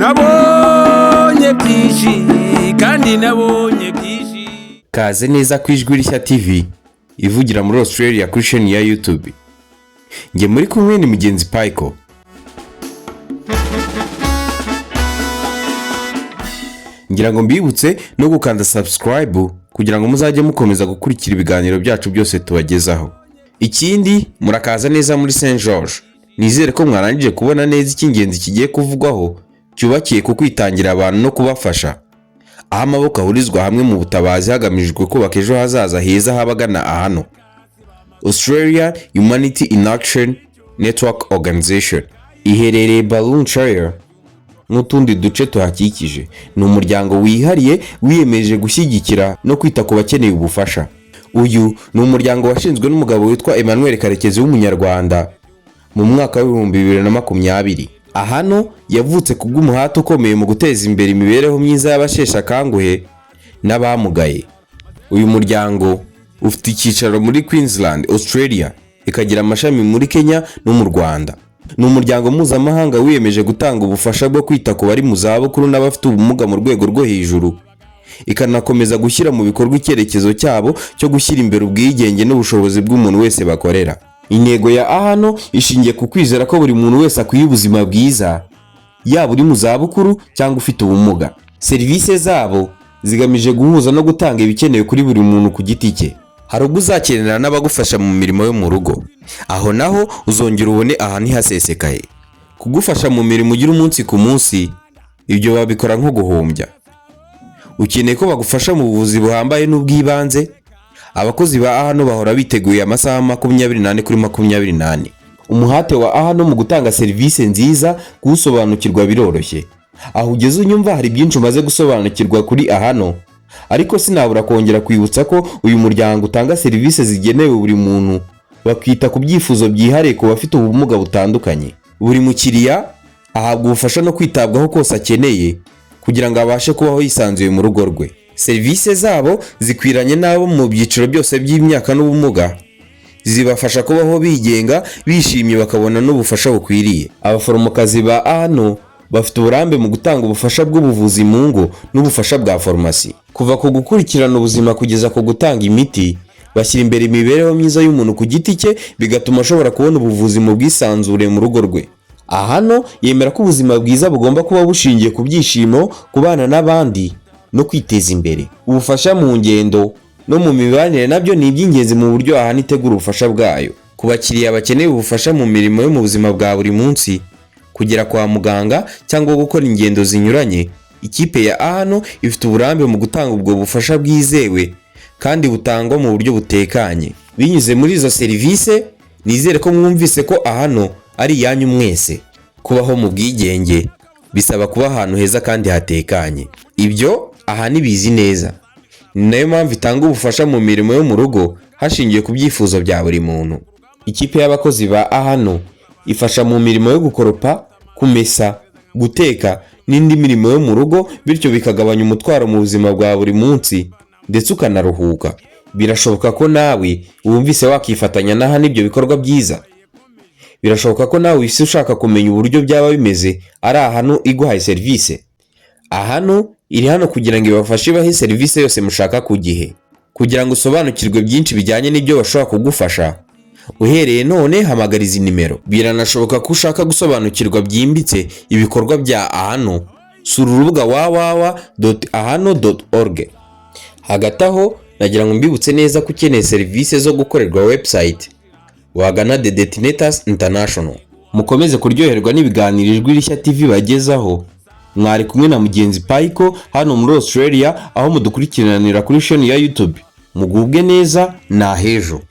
nabonye byinshi kandi nabonye byinshi. Kaze neza ku Ijwi Rishya TV ivugira muri Australia kuri channel ya YouTube. Nge muri kumwe ni Mugenzi Paiko. Ngira ngo mbibutse no gukanda subscribe kugira ngo muzajye mukomeza gukurikira ibiganiro byacu byose tubagezaho. Ikindi murakaza neza muri Saint George. Nizere ko mwarangije kubona neza icy'ingenzi kigiye kuvugwaho cyubakiye ku kwitangira abantu no kubafasha. Aho amaboko ahurizwa hamwe mu butabazi hagamijwe kubaka ejo hazaza heza habagana ahano. Australia Humanity in Action Network Organization iherereye Balloonshire n'utundi duce tuhakikije. Ni umuryango wihariye wiyemeje gushyigikira no kwita ku bakeneye ubufasha. Uyu ni umuryango washinzwe n'umugabo witwa Emmanuel Karekezi w'umunyarwanda mu mwaka wa 2020. Ahano yavutse kubw'umuhate ukomeye mu guteza imbere imibereho myiza y'abashesha kanguhe n'abamugaye. Uyu muryango ufite icyicaro muri Queensland, Australia, ikagira amashami muri Kenya no mu Rwanda. Ni umuryango mpuzamahanga wiyemeje gutanga ubufasha bwo kwita ku bari mu zabukuru n'abafite ubumuga mu rwego rwo hejuru, ikanakomeza gushyira mu bikorwa icyerekezo cyabo cyo gushyira imbere ubwigenge n'ubushobozi bw'umuntu wese bakorera. Intego ya Ahano ishingiye ku kwizera ko buri muntu wese akwiye ubuzima bwiza, yaba uri mu zabukuru cyangwa ufite ubumuga. Serivisi zabo zigamije guhuza no gutanga ibikenewe kuri buri muntu ku giti cye. Hari ubwo uzakenera n'abagufasha mu mirimo yo mu rugo, aho naho uzongera ubone ahantu hasesekaye. Kugufasha mu mirimo ugira umunsi ku munsi, ibyo babikora nko guhombya. Ukeneye ko bagufasha mu buvuzi buhambaye n'ubwibanze, abakozi ba Ahano bahora biteguye amasaha 24 kuri 24. Umuhate wa Ahano mu gutanga serivisi nziza kuwusobanukirwa biroroshye. Aho ugeze unyumva hari byinshi umaze gusobanukirwa kuri Ahano, ariko sinabura kongera kwibutsa ko uyu muryango utanga serivisi zigenewe buri muntu, bakita ku byifuzo byihariye ku bafite ubumuga butandukanye. Buri mukiriya ahabwa ubufasha no kwitabwaho kose akeneye kugira ngo abashe kubaho yisanzuye mu rugo rwe. Serivisi zabo zikwiranye n'abo mu byiciro byose by'imyaka n'ubumuga, zibafasha kubaho bigenga, bishimye, bakabona n'ubufasha bukwiriye. Abaforomokazi ba Ahano bafite uburambe mu gutanga ubufasha bw'ubuvuzi mu ngo n'ubufasha bwa farumasi. Kuva ku gukurikirana ubuzima kugeza ku gutanga imiti, bashyira imbere imibereho myiza y'umuntu ku giti cye, bigatuma ashobora kubona ubuvuzi mu bwisanzure mu rugo rwe. Ahano yemera ko ubuzima bwiza bugomba kuba bushingiye ku byishimo, kubana n'abandi no kwiteza imbere. Ubufasha mu ngendo no mu mibanire nabyo ni iby'ingenzi mu buryo Ahano itegura ubufasha bwayo. Ku bakiriya bakeneye ubufasha mu mirimo yo mu buzima bwa buri munsi, kugera kwa muganga cyangwa gukora ingendo zinyuranye, ikipe ya Ahano ifite uburambe mu gutanga ubwo bufasha bwizewe kandi butangwa mu buryo butekanye. Binyuze muri izo serivisi, nizere ko mwumvise ko Ahano ari iyanyu mwese. Kubaho mu bwigenge bisaba kuba ahantu heza kandi hatekanye. Ibyo Ahano bizi neza. Ni nayo mpamvu itanga ubufasha mu mirimo yo mu rugo hashingiye ku byifuzo bya buri muntu. Ikipe y'abakozi ba Ahano ifasha mu mirimo yo gukoropa, kumesa, guteka n'indi mirimo yo mu rugo, bityo bikagabanya umutwaro mu buzima bwa buri munsi ndetse ukanaruhuka. Birashoboka ko nawe wumvise wakifatanya na Ahano ibyo bikorwa byiza. Birashoboka ko nawe isi ushaka kumenya uburyo byaba bimeze ari Ahano iguhaye serivisi. Ahano iri hano kugira ngo ibafashe bahe serivisi yose mushaka ku gihe. Kugira ngo usobanukirwe byinshi bijyanye n'ibyo bashobora kugufasha, uhereye none hamagara izi nimero. Biranashoboka ko ushaka gusobanukirwa byimbitse ibikorwa bya Ahano, sura urubuga www.ahano.org. Hagati aho nagira ngo mbibutse neza ko ukeneye serivisi zo gukorerwa website, wagana The Detonators International. Mukomeze kuryoherwa n'ibiganiro Ijwi Rishya TV bagezaho. Mwari kumwe na Mugenzi Paiko hano muri Australia, aho mudukurikiranira kuri channel ya YouTube. Mugubwe neza na hejo.